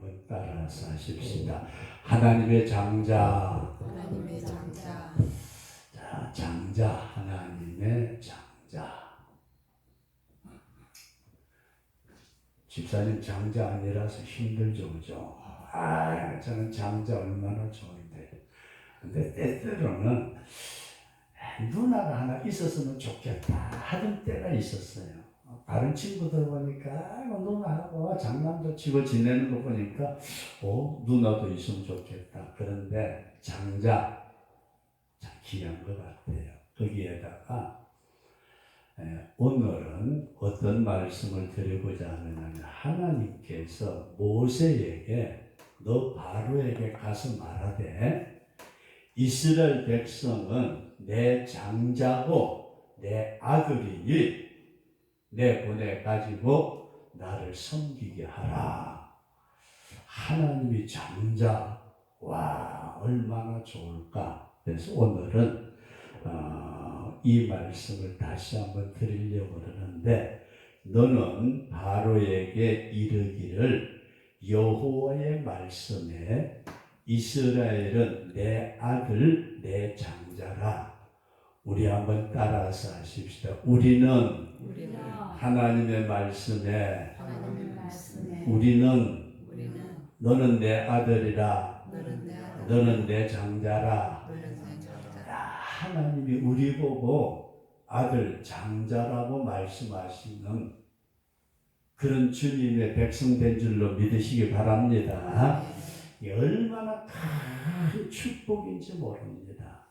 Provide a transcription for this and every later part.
한번 따라서 하십시다. 하나님의 장자. 하나님의 장자. 자, 장자, 하나님의 장자. 집사님 장자 아니라서 힘들죠, 그죠? 저는 장자 얼마나 좋은데. 근데 때때로는 누나가 하나 있었으면 좋겠다 하던 때가 있었어요. 다른 친구들 보니까 누나하고 장난도 치고 지내는 거 보니까 누나도 있으면 좋겠다. 그런데 장자 참 귀한 것 같아요. 거기에다가 오늘은 어떤 말씀을 드리고자 하느냐면 하나님께서 모세에게 너 바로에게 가서 말하되 이스라엘 백성은 내 장자고 내 아들이니 내 보내 가지고 나를 섬기게 하라. 하나님이 장자, 와 얼마나 좋을까. 그래서 오늘은 이 말씀을 다시 한번 드리려고 그러는데 너는 바로에게 이르기를 여호와의 말씀에 이스라엘은 내 아들 내 장자라. 우리 한번 따라서 하십시다. 우리는 하나님의 말씀에 우리는 너는 내 아들이라 너는 내 장자라. 하나님이 우리 보고 아들 장자라고 말씀하시는 그런 주님의 백성 된 줄로 믿으시기 바랍니다. 얼마나 큰 축복인지 모릅니다.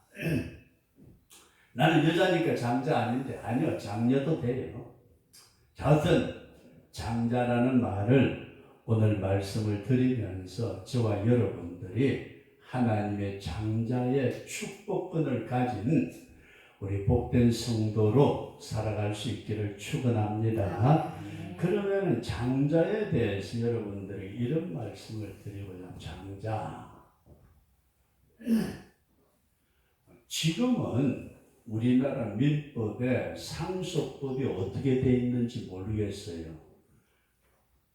나는 여자니까 장자 아닌데 아니요, 장녀도 돼요. 자, 어떤 장자라는 말을 오늘 말씀을 드리면서 저와 여러분들이 하나님의 장자의 축복권을 가진 우리 복된 성도로 살아갈 수 있기를 축원합니다. 그러면 장자에 대해서 여러분들에게 이런 말씀을 드리고자 합니다. 장자. 지금은 우리나라 민법에 상속법이 어떻게 되어 있는지 모르겠어요.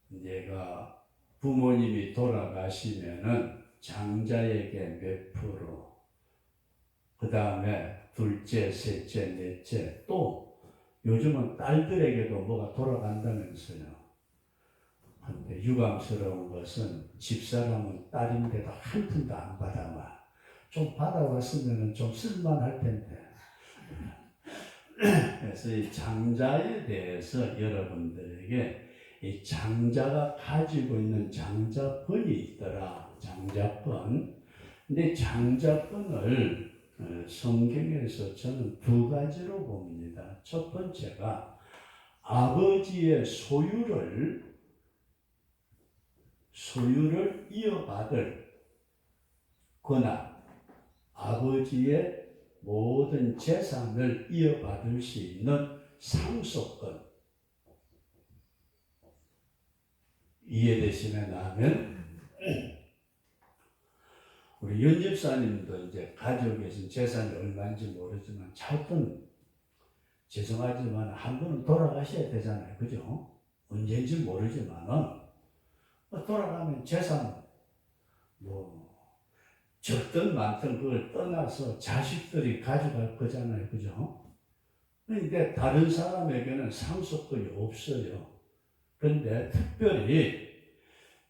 내가 부모님이 돌아가시면은 장자에게 몇 프로, 그 다음에 둘째, 셋째, 넷째, 또 요즘은 딸들에게도 뭐가 돌아간다면서요. 근데 유감스러운 것은 집사람은 딸인데도 한 푼도 안 받아와. 좀 받아왔으면 좀 쓸만할 텐데. 그래서 이 장자에 대해서 여러분들에게 이 장자가 가지고 있는 장자권이 있더라. 장자권. 근데 장자권을 성경에서 저는 두 가지로 봅니다. 첫 번째가 아버지의 소유를 이어받을 권한, 아버지의 모든 재산을 이어받을 수 있는 상속권. 이해되시면 하면 우리 윤 집사님도 이제 가지고 계신 재산이 얼마인지 모르지만 차근 죄송하지만 한 번은 돌아가셔야 되잖아요. 그죠? 언제인지 모르지만은 돌아가면 재산 적든 많든 그걸 떠나서 자식들이 가져갈 거잖아요. 그죠? 그런데 다른 사람에게는 상속권이 없어요. 그런데 특별히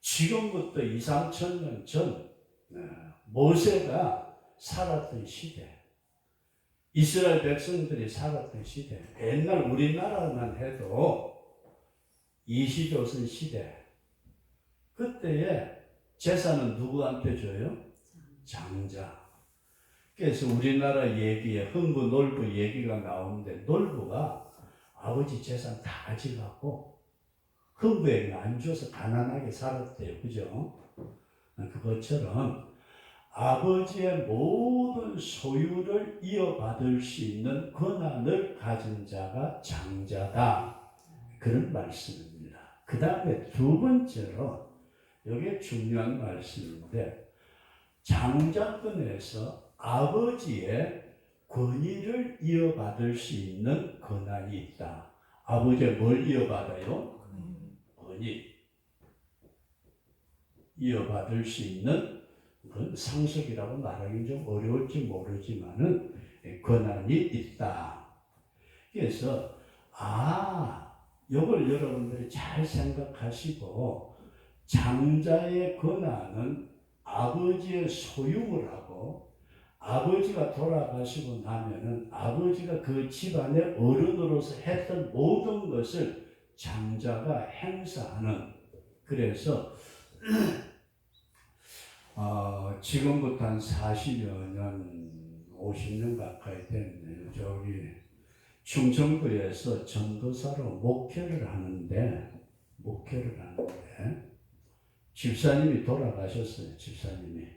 지금부터 2, 3천 년 전 모세가 살았던 시대, 이스라엘 백성들이 살았던 시대, 옛날 우리나라만 해도 이시조선 시대, 그때의 재산은 누구한테 줘요? 장자. 그래서 우리나라 얘기에 흥부 놀부 얘기가 나오는데 놀부가 아버지 재산 다 가져가고 흥부에게 안 줘서 가난하게 살았대요. 그죠? 그것처럼 아버지의 모든 소유를 이어받을 수 있는 권한을 가진 자가 장자다. 그런 말씀입니다. 그 다음에 두 번째로 이게 중요한 말씀인데 장자권에서 아버지의 권위를 이어받을 수 있는 권한이 있다. 아버지의 뭘 이어받아요? 권위. 이어받을 수 있는 그런 상속이라고 말하기 좀 어려울지 모르지만은 권한이 있다. 그래서 이걸 여러분들이 잘 생각하시고 장자의 권한은 아버지의 소유물 하고 아버지가 돌아가시고 나면은 아버지가 그 집안의 어른으로서 했던 모든 것을 장자가 행사하는 그래서 지금부터 한 40여 년, 50년 가까이 됐네요. 저기 충청도에서 전도사로 목회를 하는데 집사님이 돌아가셨어요. 집사님이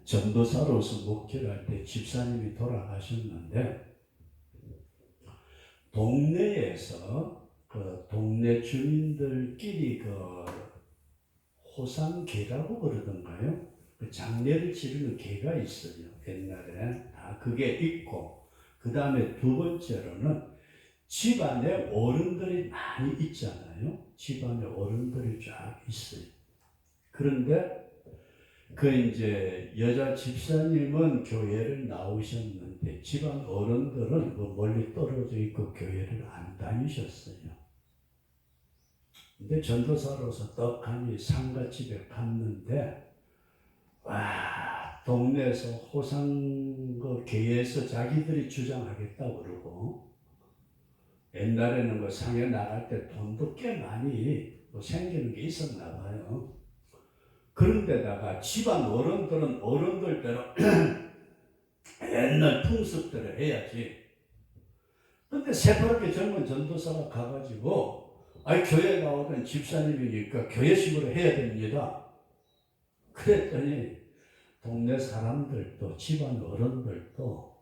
전도사로서 목회를 할 때 집사님이 돌아가셨는데 동네에서 그 동네 주민들끼리 그 호상계라고 그러던가요? 그 장례를 치르는 계가 있어요. 옛날에 그게 있고 그 다음에 두 번째로는 집안에 어른들이 많이 있잖아요. 집안에 어른들이 쫙 있어요. 그런데 그 이제 여자 집사님은 교회를 나오셨는데 집안 어른들은 뭐 멀리 떨어져 있고 교회를 안 다니셨어요. 근데 전도사로서 떡하니 상가집에 갔는데 동네에서 호상 그 교회에서 자기들이 주장하겠다고 그러고 옛날에는 그 상에 나갈 때 돈도 꽤 많이 생기는 게 있었나 봐요. 그런데다가 집안 어른들은 어른들대로 옛날 풍습대로 해야지. 근데 새파랗게 젊은 전도사가 가가지고 교회 나오던 집사님이니까 교회식으로 해야 됩니다. 그랬더니 동네 사람들도 집안 어른들도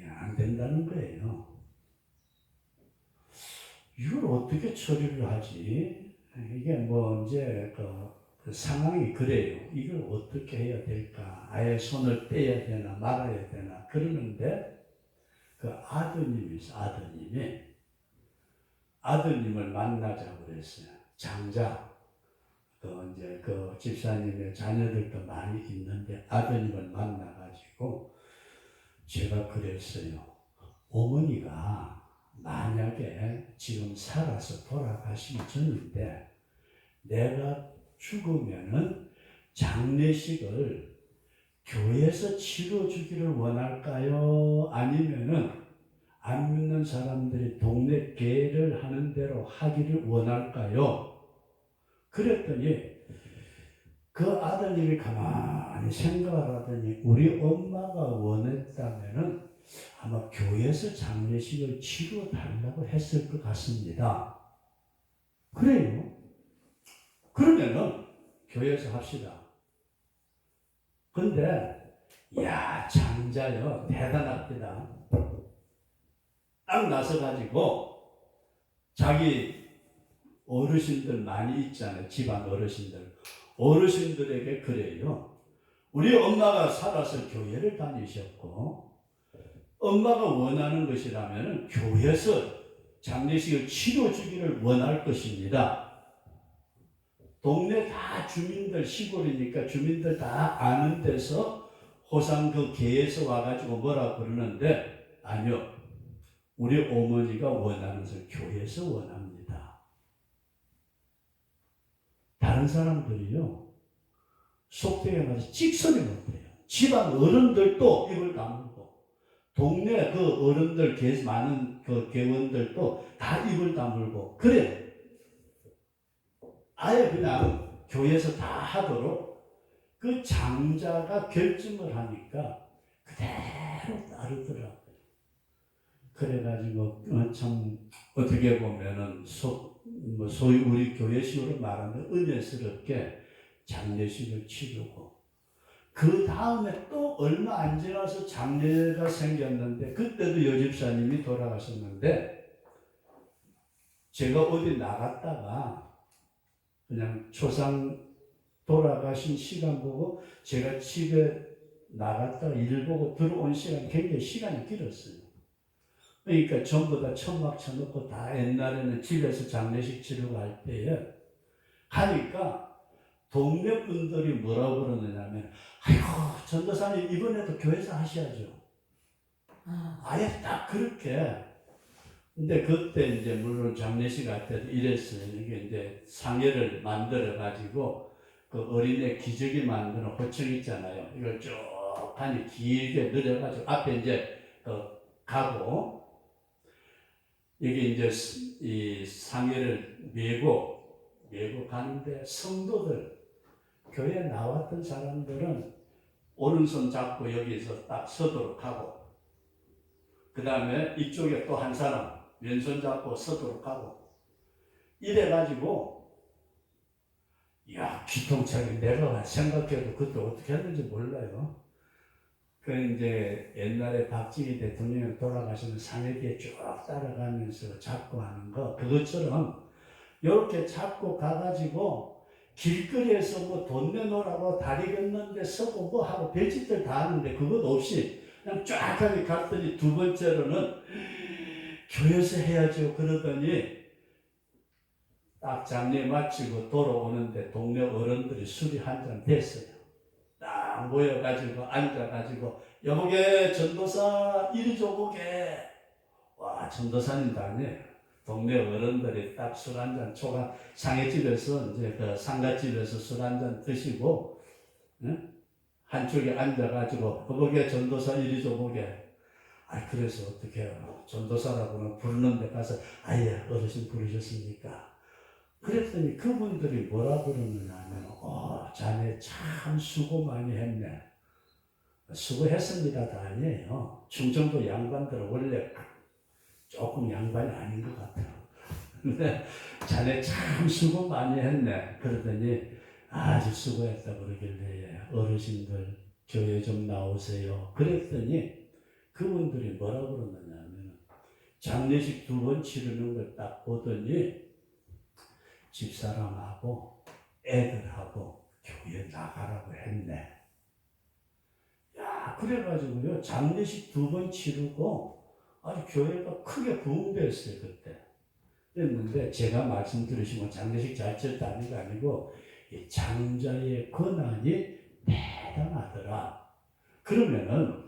안 된다는 거예요. 이걸 어떻게 처리를 하지? 이게 뭐 이제 그 상황이 그래요. 이걸 어떻게 해야 될까? 아예 손을 떼야 되나 말아야 되나 그러는데 그 아드님을 만나자고 그랬어요. 장자. 이제 그 집사님의 자녀들도 많이 있는데 아드님을 만나가지고 제가 그랬어요. 어머니가 만약에 지금 살아서 돌아가시기 전인데 내가 죽으면은 장례식을 교회에서 치러주기를 원할까요? 아니면은 안 믿는 사람들이 동네 계를 하는 대로 하기를 원할까요? 그랬더니 그 아드님이 가만히 생각을 하더니 우리 엄마가 원했다면은 아마 교회에서 장례식을 치러 달라고 했을 것 같습니다. 그래요. 그러면은 교회에서 합시다. 근데 장자요 대단합니다. 딱 나서가지고 자기 어르신들 많이 있잖아요. 집안 어르신들에게 그래요. 우리 엄마가 살아서 교회를 다니셨고 엄마가 원하는 것이라면 교회에서 장례식을 치러주기를 원할 것입니다. 동네 다 주민들 시골이니까 주민들 다 아는 데서 호상 그 계에서 와가지고 뭐라 그러는데 아니요. 우리 어머니가 원하는 것을 교회에서 원합니다. 다른 사람들이요. 속되게 말해서 찍소리 못해요. 집안 어른들도 입을 다물고 동네 그 어른들 많은 그 개원들도 다 입을 다물고 그래. 아예 그냥 교회에서 다 하도록 그 장자가 결정을 하니까 그대로 따르더라고요. 그래가지고 참 어떻게 보면은 소위 우리 교회식으로 말하면 은혜스럽게 장례식을 치르고 그 다음에 또 얼마 안 지나서 장례가 생겼는데 그때도 여집사님이 돌아가셨는데 제가 어디 나갔다가 그냥 초상 돌아가신 시간 보고 제가 집에 나갔다가 일 보고 들어온 시간 굉장히 시간이 길었어요. 그러니까 전부 다 천막 쳐놓고 다 옛날에는 집에서 장례식 치르고 할 때에 하니까 동네 분들이 뭐라고 그러느냐면, 아이고 전도사님 이번에도 교회에서 하셔야죠. 아예 딱 그렇게. 근데 그때 이제 물론 장례식 할 때도 이랬어요. 이게 이제 상회를 만들어 가지고 그 어린애 기저귀 만드는 호청 있잖아요. 이걸 쭉 판이 길게 늘어가지고 앞에 이제 가고, 여기 이제 이 상회를 메고 가는데, 성도들 교회에 나왔던 사람들은 오른손 잡고 여기서 딱 서도록 하고, 그 다음에 이쪽에 또 한 사람 왼손 잡고 서도록 하고, 이래가지고, 야, 기통차게 내가 생각해도 그때 어떻게 했는지 몰라요. 그 이제 옛날에 박정희 대통령이 돌아가시면 상해기에 쭉 따라가면서 잡고 하는 거, 그것처럼 이렇게 잡고 가가지고 길거리에서 뭐 돈 내놓으라고 다리 건너는데 서고 뭐 하고 별짓들 다 하는데, 그것 없이 그냥 쫙 하게 갔더니, 두 번째로는 교회에서 해야죠 그러더니, 딱 장례 마치고 돌아오는데 동네 어른들이 술이 한 잔 됐어요. 딱 모여가지고 앉아가지고, 여보게 전도사 이리 줘보게. 와, 전도사님도 아니에요. 동네 어른들이 딱 술 한 잔, 초가 상해집에서 이제 그 상가집에서 술 한 잔 드시고, 응? 한쪽에 앉아가지고, 여보게 전도사 이리 줘보게. 아, 그래서 어떻게 해요? 전도사라고는 부르는 데 가서, 아예 어르신 부르셨습니까? 그랬더니 그분들이 뭐라 그러느냐 하면, 자네 참 수고 많이 했네. 수고했습니다도 아니에요. 충청도 양반들은 원래 조금 양반이 아닌 것 같아요. 근데 자네 참 수고 많이 했네. 그러더니 아주 수고했다 그러길래, 어르신들 교회 좀 나오세요. 그랬더니 그분들이 뭐라 그러느냐 하면, 장례식 2번 치르는 걸 딱 보더니 집사람하고 애들하고 교회 나가라고 했네. 야, 그래가지고요, 장례식 2번 치르고 아주 교회가 크게 부흥됐어요 그때. 그랬는데 제가 말씀 들으시면 장례식 잘 치렀다는 게 아니고, 이 장자의 권한이 대단하더라. 그러면은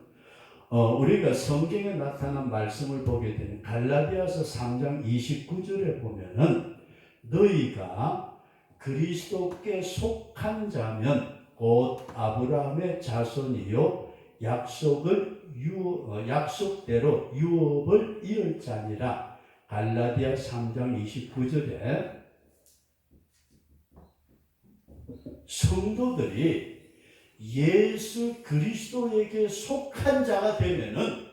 우리가 성경에 나타난 말씀을 보게 되는 갈라디아서 3장 29절에 보면은, 너희가 그리스도께 속한 자면 곧 아브라함의 자손이요 약속대로 유업을 이을 자니라. 갈라디아 3장 29절에 성도들이 예수 그리스도에게 속한 자가 되면은,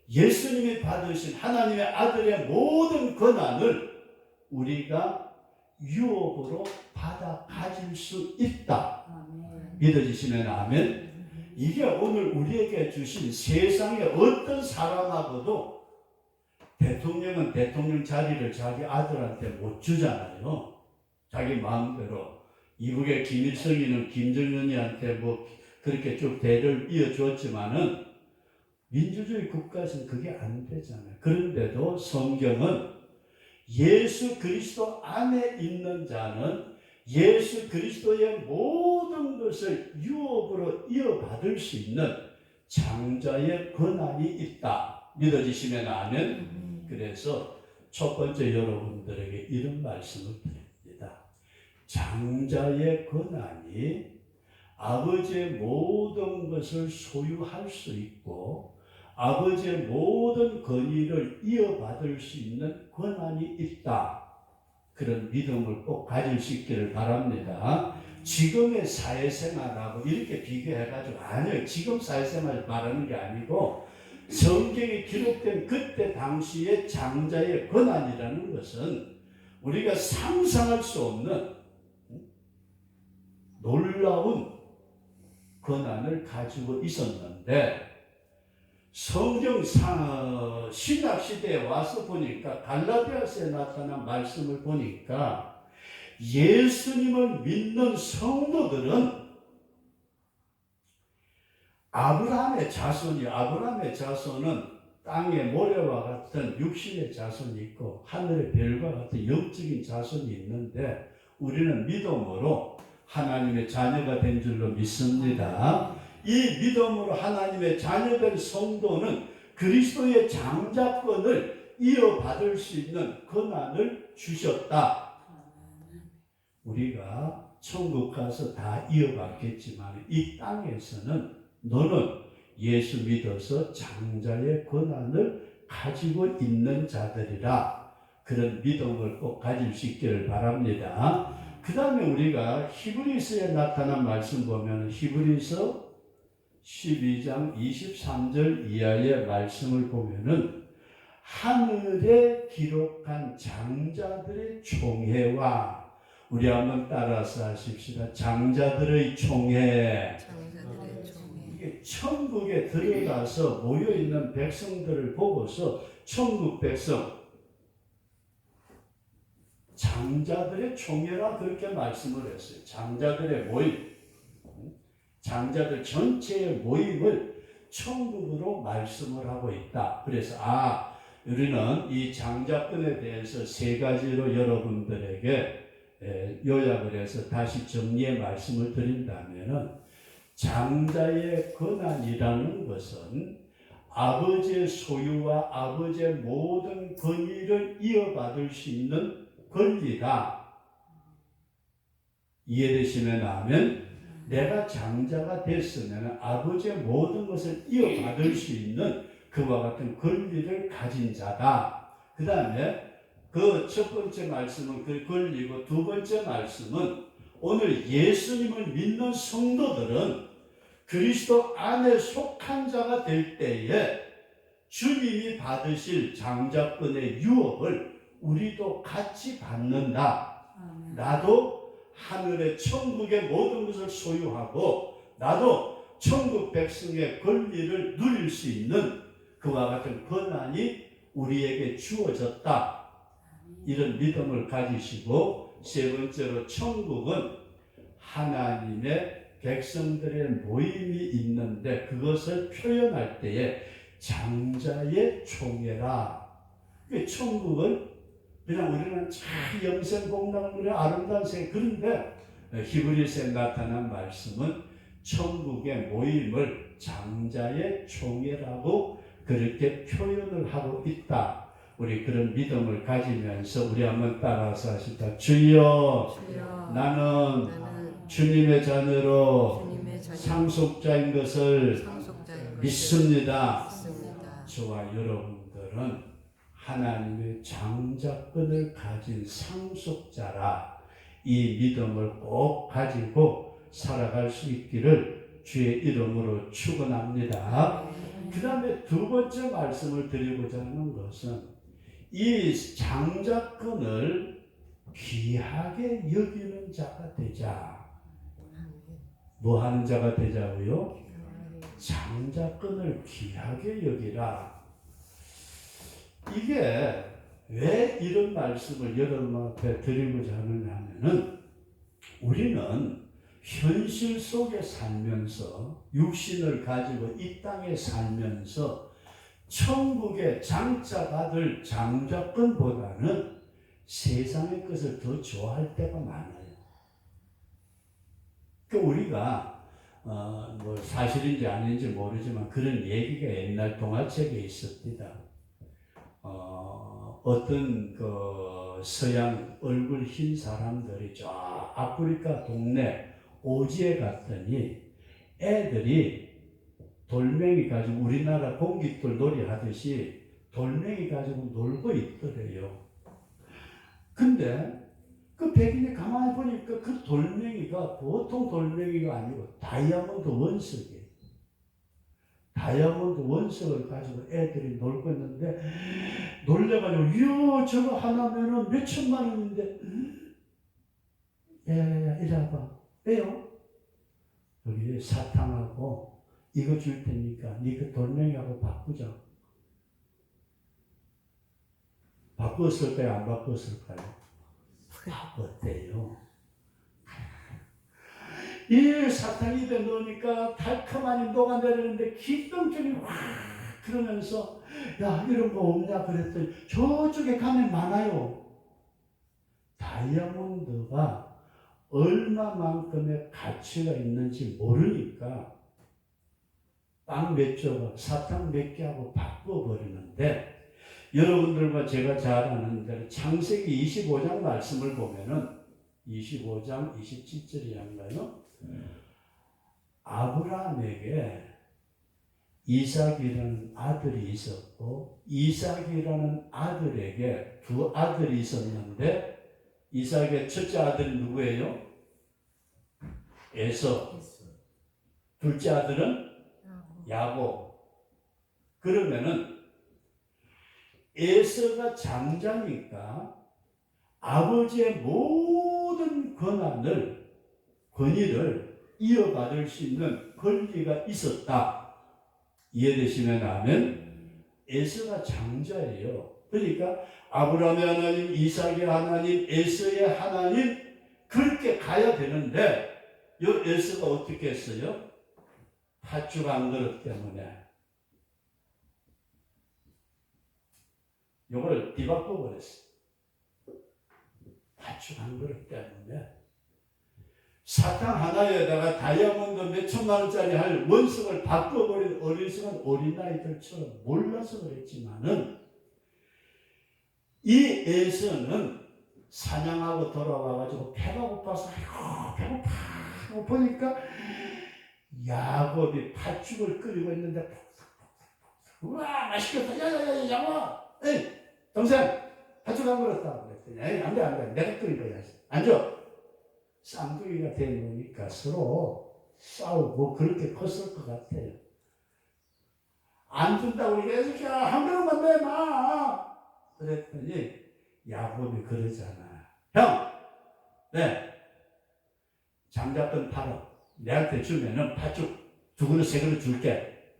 예수님이 받으신 하나님의 아들의 모든 권한을 우리가 유업으로 받아 가질 수 있다. 아멘. 믿어지시면 아멘. 이게 오늘 우리에게 주신, 세상에 어떤 사람하고도 대통령은 대통령 자리를 자기 아들한테 못 주잖아요. 자기 마음대로. 이북의 김일성이는 김정은이한테 뭐 그렇게 쭉 대를 이어주었지만은, 민주주의 국가에서는 그게 안 되잖아요. 그런데도 성경은 예수 그리스도 안에 있는 자는 예수 그리스도의 모든 것을 유업으로 이어받을 수 있는 장자의 권한이 있다. 믿어지시면 아멘. 그래서 첫 번째 여러분들에게 이런 말씀을 드립니다. 장자의 권한이 아버지의 모든 것을 소유할 수 있고, 아버지의 모든 권위를 이어받을 수 있는 권한이 있다. 그런 믿음을 꼭 가질 수 있기를 바랍니다. 지금의 사회생활하고 이렇게 비교해가지고, 아니요, 지금 사회생활을 말하는 게 아니고, 성경에 기록된 그때 당시의 장자의 권한이라는 것은 우리가 상상할 수 없는 놀라운 권한을 가지고 있었는데, 성경 신약 시대에 와서 보니까, 갈라디아서에 나타난 말씀을 보니까, 예수님을 믿는 성도들은 아브라함의 자손은 땅의 모래와 같은 육신의 자손이 있고 하늘의 별과 같은 영적인 자손이 있는데 우리는 믿음으로 하나님의 자녀가 된 줄로 믿습니다. 이 믿음으로 하나님의 자녀된 성도는 그리스도의 장자권을 이어받을 수 있는 권한을 주셨다. 우리가 천국 가서 다 이어받겠지만 이 땅에서는 너는 예수 믿어서 장자의 권한을 가지고 있는 자들이라. 그런 믿음을 꼭 가질 수 있기를 바랍니다. 그 다음에 우리가 히브리서에 나타난 말씀 보면 히브리서 12장 23절 이하의 말씀을 보면은 하늘에 기록한 장자들의 총회와 우리 한번 따라서 하십시다. 장자들의 총회. 이게 천국에 들어가서 모여있는 백성들을 보고서 천국 백성 장자들의 총회라 그렇게 말씀을 했어요. 장자들의 모임, 장자들 전체의 모임을 천국으로 말씀을 하고 있다. 그래서 우리는 이 장자권에 대해서 세 가지로 여러분들에게 요약을 해서 다시 정리의 말씀을 드린다면은 장자의 권한이라는 것은 아버지의 소유와 아버지의 모든 권위를 이어받을 수 있는 권리다. 이해되시면 아멘. 내가 장자가 됐으면 아버지의 모든 것을 이어받을 수 있는 그와 같은 권리를 가진 자다. 그 다음에 그 첫 번째 말씀은 그 권리고 두 번째 말씀은 오늘 예수님을 믿는 성도들은 그리스도 안에 속한 자가 될 때에 주님이 받으실 장자권의 유업을 우리도 같이 받는다. 나도 하늘의 천국의 모든 것을 소유하고 나도 천국 백성의 권리를 누릴 수 있는 그와 같은 권한이 우리에게 주어졌다. 이런 믿음을 가지시고 세 번째로 천국은 하나님의 백성들의 모임이 있는데 그것을 표현할 때에 장자의 총회라. 천국은 그냥 우리는 참 영생복락물의 아름다운 세계 그런데 히브리서에 나타난 말씀은 천국의 모임을 장자의 총회라고 그렇게 표현을 하고 있다. 우리 그런 믿음을 가지면서 우리 한번 따라서 하시다. 주여, 나는 주님의 자녀로 상속자인 것을 믿습니다. 저와 여러분들은 하나님의 장자권을 가진 상속자라. 이 믿음을 꼭 가지고 살아갈 수 있기를 주의 이름으로 축원합니다. 그 다음에 두 번째 말씀을 드리고자 하는 것은 이 장자권을 귀하게 여기는 자가 되자. 뭐 하는 자가 되자고요? 장자권을 귀하게 여기라. 이게 왜 이런 말씀을 여러분 앞에 드리고자 하느냐 하면은 우리는 현실 속에 살면서 육신을 가지고 이 땅에 살면서 천국의 장자가 될 장자권보다는 세상의 것을 더 좋아할 때가 많아요. 그러니까 우리가 뭐 사실인지 아닌지 모르지만 그런 얘기가 옛날 동화책에 있었습니다. 어떤 그 서양 얼굴 흰 사람들이 저 아프리카 동네 오지에 갔더니 애들이 돌멩이 가지고 우리나라 공깃돌 놀이 하듯이 돌멩이 가지고 놀고 있더래요. 근데 그 백인이 가만히 보니까 그 돌멩이가 보통 돌멩이가 아니고 다이아몬드 원석이에요. 다이아몬드 원석을 가지고 애들이 놀고 있는데 놀래가지고 이야 저거 하나면은 몇 천만 원인데 야야야 이리 와봐. 왜요? 여기 사탕하고 이거 줄 테니까 니 그 돌멩이하고 바꾸자. 바꿨을까요? 안 바꿨을까요? 바꿨대요. 이 사탕 입에 넣으니까 달콤하니 녹아내리는데 기똥적이 확 그러면서 야 이런 거 없냐 그랬더니 저쪽에 가면 많아요. 다이아몬드가 얼마만큼의 가치가 있는지 모르니까 빵 몇 조각, 사탕 몇 개하고 바꿔버리는데 여러분들과 제가 잘 아는 대로 창세기 25장 말씀을 보면은 25장 27절이란가요? 아브라함에게 이삭이라는 아들이 있었고 이삭이라는 아들에게 두 아들이 있었는데 이삭의 첫째 아들은 누구예요? 에서. 둘째 아들은 야곱. 그러면은 에서가 장자니까 아버지의 모든 권위를 이어받을 수 있는 권리가 있었다. 이해되시면 아멘? 에서가 장자예요. 그러니까 아브라함의 하나님, 이삭의 하나님, 에서의 하나님 그렇게 가야 되는데 이 에서가 어떻게 했어요? 팥죽 한 그릇 때문에 이걸 뒤바꿔 버렸어요. 팥죽 한 그릇 때문에 사탕 하나에다가 다이아몬드 몇 천만 원짜리 할 원석을 바꿔버린 어리석은 어린아이들처럼 몰라서 그랬지만은 이 에서는 사냥하고 돌아와가지고 배가 고파서 아이고 배고파 하고 보니까 야곱이 팥죽을 끓이고 있는데 우와 맛있겠다 야야야 양아 에이 동생 팥죽 안 그렇다 그랬더니 에이 안돼 내가 끓인 거야 앉아. 쌍둥이가 되니까 서로 싸우고 그렇게 컸을 것 같아요. 안 준다고 이래서 한 그릇만 내놔 그랬더니 야곱이 그러잖아. 형, 네 장작권 팔아. 내한테 주면은 팥죽 2그릇 3그릇 줄게.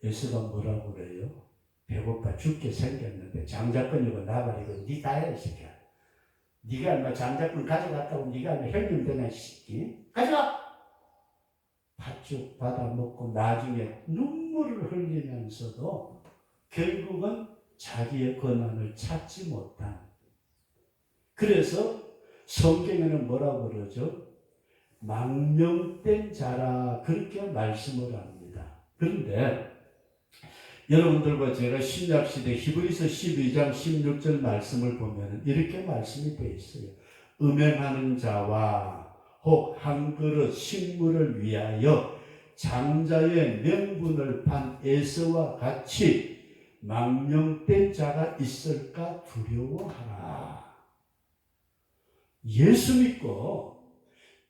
에서가 뭐라고 그래요? 배고파 죽게 생겼는데 장작권이고 나발이고 니 다 해 시켜. 네가 얼마 장작권 가져갔다고 네가 얼마 형님 되나 시키? 가져가! 팥죽 받아먹고 나중에 눈물을 흘리면서도 결국은 자기의 권한을 찾지 못한. 그래서 성경에는 뭐라고 그러죠? 망령된 자라 그렇게 말씀을 합니다. 그런데 여러분들과 제가 신약시대 히브리서 12장 16절 말씀을 보면 이렇게 말씀이 되어 있어요. 음행하는 자와 혹 한 그릇 식물을 위하여 장자의 명분을 판 에서와 같이 망령된 자가 있을까 두려워하라. 예수 믿고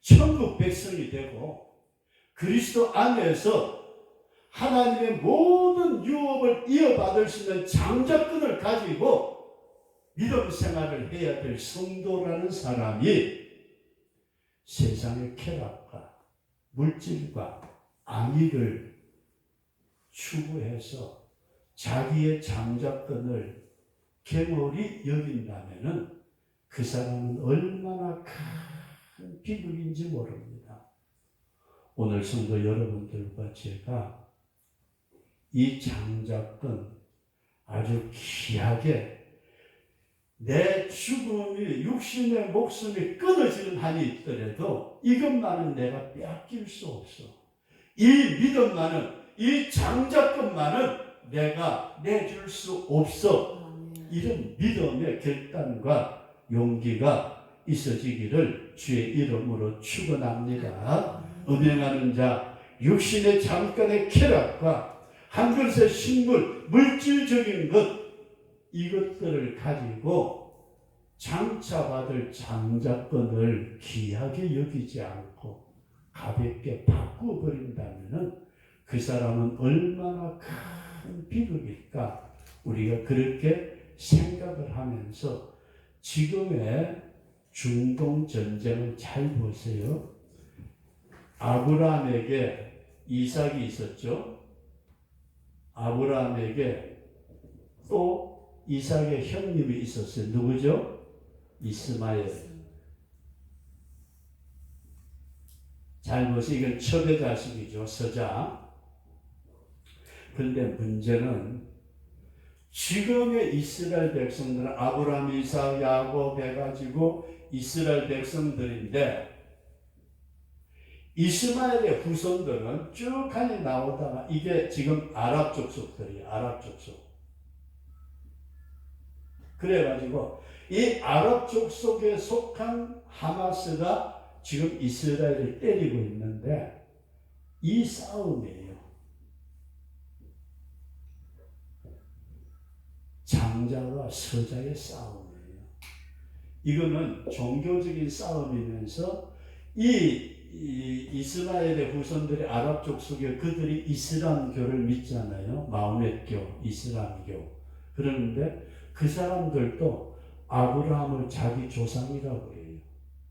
천국 백성이 되고 그리스도 안에서 하나님의 모든 유업을 이어받을 수 있는 장자권을 가지고 믿음 생활을 해야 될 성도라는 사람이 세상의 쾌락과 물질과 안위를 추구해서 자기의 장자권을 괴물이 여긴다면 그 사람은 얼마나 큰 비극인지 모릅니다. 오늘 성도 여러분들과 제가 이 장자권 아주 귀하게 내 죽음이 육신의 목숨이 끊어지는 한이 있더라도 이것만은 내가 빼앗길 수 없어. 이 믿음만은 이 장자권만은 내가 내줄 수 없어. 이런 믿음의 결단과 용기가 있어지기를 주의 이름으로 축원합니다. 음행하는 자 육신의 잠깐의 쾌락과 한 그릇의 식물, 물질적인 것 이것들을 가지고 장차받을 장자권을 귀하게 여기지 않고 가볍게 바꾸어버린다면 그 사람은 얼마나 큰 비극일까. 우리가 그렇게 생각을 하면서 지금의 중동 전쟁을 잘 보세요. 아브라함에게 이삭이 있었죠. 아브라함에게 또 이삭의 형님이 있었어요. 누구죠? 이스마엘. 잘 보세요. 이건 첩의 자식이죠. 서자. 그런데 문제는 지금의 이스라엘 백성들은 아브라함, 이삭, 야곱 해가지고 이스라엘 백성들인데 이스마엘의 후손들은 쭉 하니 나오다가 이게 지금 아랍 족속들이에요. 아랍 족속. 그래가지고 이 아랍 족속에 속한 하마스가 지금 이스라엘을 때리고 있는데 이 싸움이에요. 장자와 서자의 싸움이에요. 이거는 종교적인 싸움이면서 이스라엘의 후손들이 아랍 족속에 그들이 이슬람교를 믿잖아요. 마호멧교, 이슬람교. 그러는데 그 사람들도 아브라함을 자기 조상이라고 해요.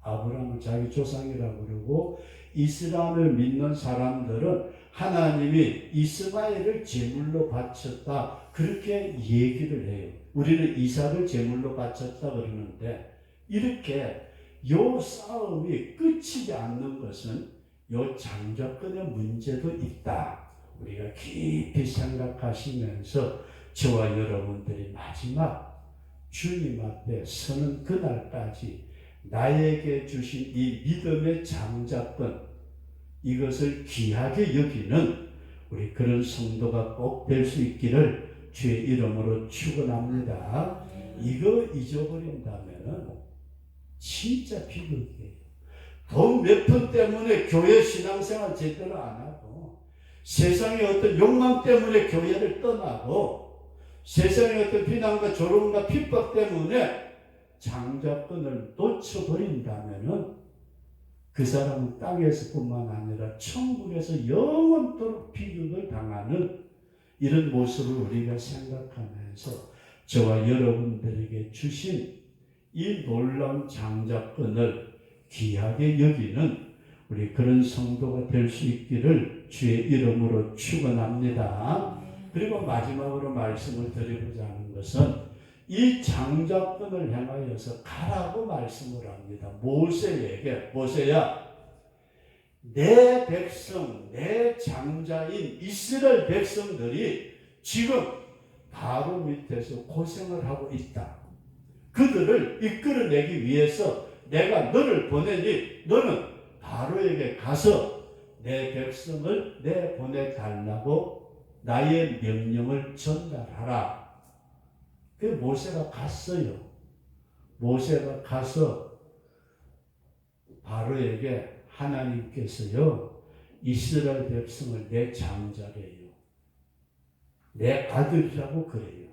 아브라함을 자기 조상이라고 그러고 이슬람을 믿는 사람들은 하나님이 이스마엘을 제물로 바쳤다. 그렇게 얘기를 해요. 우리는 이삭을 제물로 바쳤다 그러는데 이렇게 요 싸움이 끝이지 않는 것은 요 장자권의 문제도 있다. 우리가 깊이 생각하시면서 저와 여러분들이 마지막 주님 앞에 서는 그날까지 나에게 주신 이 믿음의 장자권 이것을 귀하게 여기는 우리 그런 성도가 꼭 될 수 있기를 주의 이름으로 축원합니다. 이거 잊어버린다면 진짜 비극이에요. 돈 몇 푼 때문에 교회 신앙생활 제대로 안 하고 세상의 어떤 욕망 때문에 교회를 떠나고 세상의 어떤 비난과 조롱과 핍박 때문에 장자권을 놓쳐버린다면 그 사람은 땅에서뿐만 아니라 천국에서 영원토록 비극을 당하는 이런 모습을 우리가 생각하면서 저와 여러분들에게 주신 이 놀라운 장자권을 귀하게 여기는 우리 그런 성도가 될 수 있기를 주의 이름으로 축원합니다. 그리고 마지막으로 말씀을 드리고자 하는 것은 이 장자권을 향하여서 가라고 말씀을 합니다. 모세에게 모세야 내 백성 내 장자인 이스라엘 백성들이 지금 바로 밑에서 고생을 하고 있다. 그들을 이끌어내기 위해서 내가 너를 보내니 너는 바로에게 가서 내 백성을 내보내달라고 나의 명령을 전달하라. 그 모세가 갔어요. 모세가 가서 바로에게 하나님께서요 이스라엘 백성을 내 장자래요. 내 아들이라고 그래요.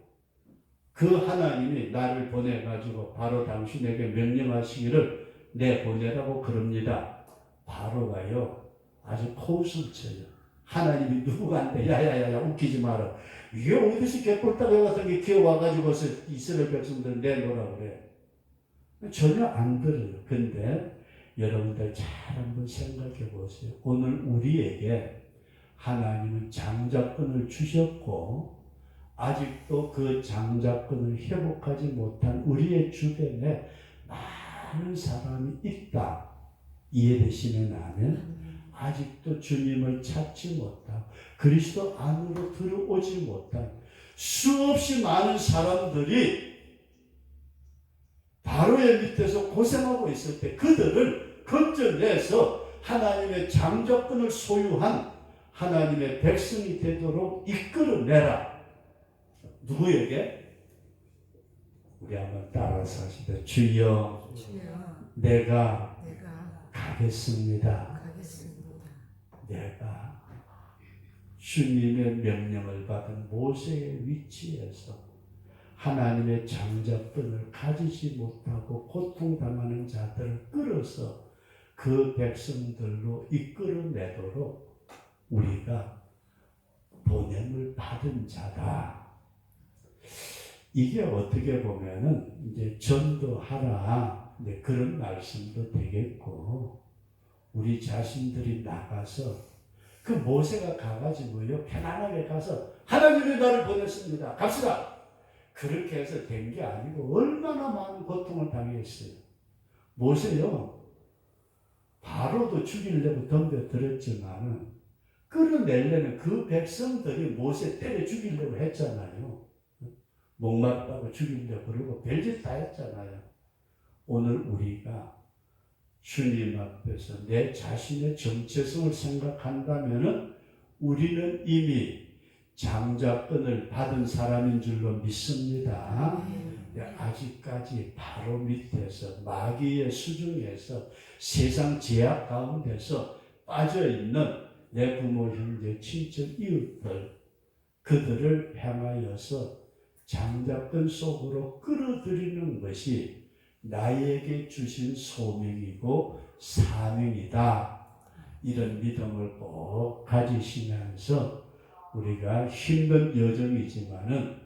그 하나님이 나를 보내가지고 바로 당신에게 명령하시기를 내보내라고 그럽니다. 바로가요 아주 코웃음 쳐요. 하나님이 누구한테 야야야야 웃기지 마라. 이게 어디서 개꿀다리 같은 게 기어와가지고 이스라엘 백성들 내놓으라 그래. 전혀 안 들어요. 근데 여러분들 잘 한번 생각해 보세요. 오늘 우리에게 하나님은 장자권을 주셨고 아직도 그 장자권을 회복하지 못한 우리의 주변에 많은 사람이 있다. 이해되시면 아멘? 아직도 주님을 찾지 못하고 그리스도 안으로 들어오지 못한 수없이 많은 사람들이 바로의 밑에서 고생하고 있을 때 그들을 건져내서 하나님의 장자권을 소유한 하나님의 백성이 되도록 이끌어내라. 누구에게? 우리 한번 따라서 하시다. 주여, 내가 가겠습니다. 내가 주님의 명령을 받은 모세의 위치에서 하나님의 장자권을 가지지 못하고 고통당하는 자들을 끌어서 그 백성들로 이끌어내도록 우리가 보냄을 받은 자다. 이게 어떻게 보면은 이제 전도하라 이제 그런 말씀도 되겠고 우리 자신들이 나가서 그 모세가 가가지고요 편안하게 가서 하나님이 나를 보냈습니다. 갑시다. 그렇게 해서 된 게 아니고 얼마나 많은 고통을 당했어요. 모세요 바로도 죽이려고 덤벼들었지만은 끌어내려는 그 백성들이 모세 때려 죽이려고 했잖아요. 목마르다고 죽이려고 그러고 별짓 다 했잖아요. 오늘 우리가 주님 앞에서 내 자신의 정체성을 생각한다면은 우리는 이미 장자권을 받은 사람인 줄로 믿습니다. 아직까지 바로 밑에서 마귀의 수중에서 세상 제약 가운데서 빠져있는 내 부모, 형제, 친척, 이웃들 그들을 향하여서 장자권 속으로 끌어들이는 것이 나에게 주신 소명이고 사명이다. 이런 믿음을 꼭 가지시면서 우리가 힘든 여정이지만은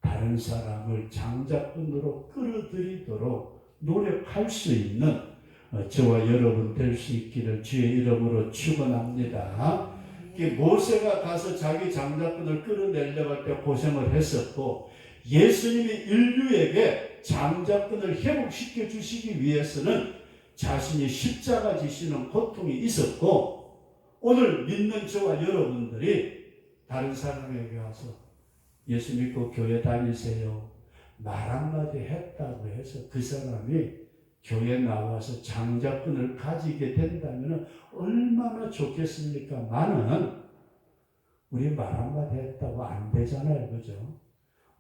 다른 사람을 장자권으로 끌어들이도록 노력할 수 있는 저와 여러분 될 수 있기를 주의 이름으로 축원합니다. 모세가 가서 자기 장자권을 끌어내려고 할 때 고생을 했었고 예수님이 인류에게 장자권을 회복시켜 주시기 위해서는 자신이 십자가 지시는 고통이 있었고 오늘 믿는 저와 여러분들이 다른 사람에게 와서 예수 믿고 교회 다니세요. 말 한마디 했다고 해서 그 사람이 교회 나와서 장자권을 가지게 된다면 얼마나 좋겠습니까? 많은 우리 말 한마디 했다고 안 되잖아요. 그죠?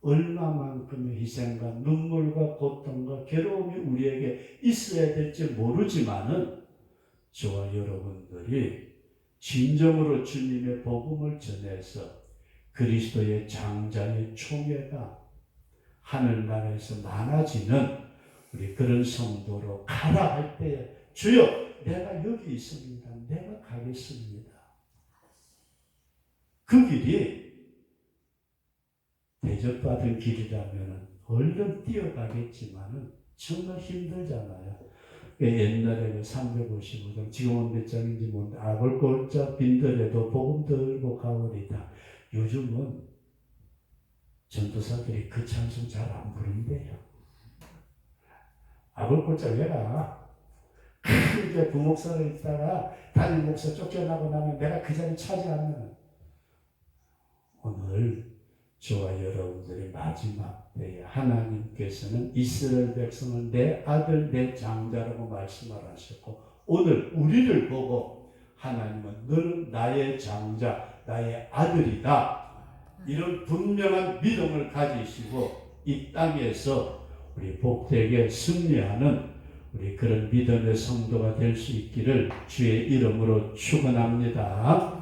얼마만큼의 희생과 눈물과 고통과 괴로움이 우리에게 있어야 될지 모르지만은 저와 여러분들이 진정으로 주님의 복음을 전해서 그리스도의 장자의 총회가 하늘나라에서 많아지는 우리 그런 성도로 가라 할 때에 주여 내가 여기 있습니다. 내가 가겠습니다. 그 길이 대접받은 길이라면 얼른 뛰어가겠지만은 정말 힘들잖아요. 옛날에 355장 지금은 몇 장인지 모르는데 아볼골자 빈들에도 복음 들고 가오리다. 요즘은 전도사들이 그 찬송 잘 안 부른대요. 아볼골자 왜가? 크게 부목사로 있다가 담임 목사 쫓겨나고 나면 내가 그 자리 차지하면 오늘 저와 여러분들의 마지막 때에 하나님께서는 이스라엘 백성을 내 아들 내 장자라고 말씀하셨고 오늘 우리를 보고 하나님은 너는 나의 장자 나의 아들이다 이런 분명한 믿음을 가지시고 이 땅에서 우리 복되게 승리하는 우리 그런 믿음의 성도가 될 수 있기를 주의 이름으로 축원합니다.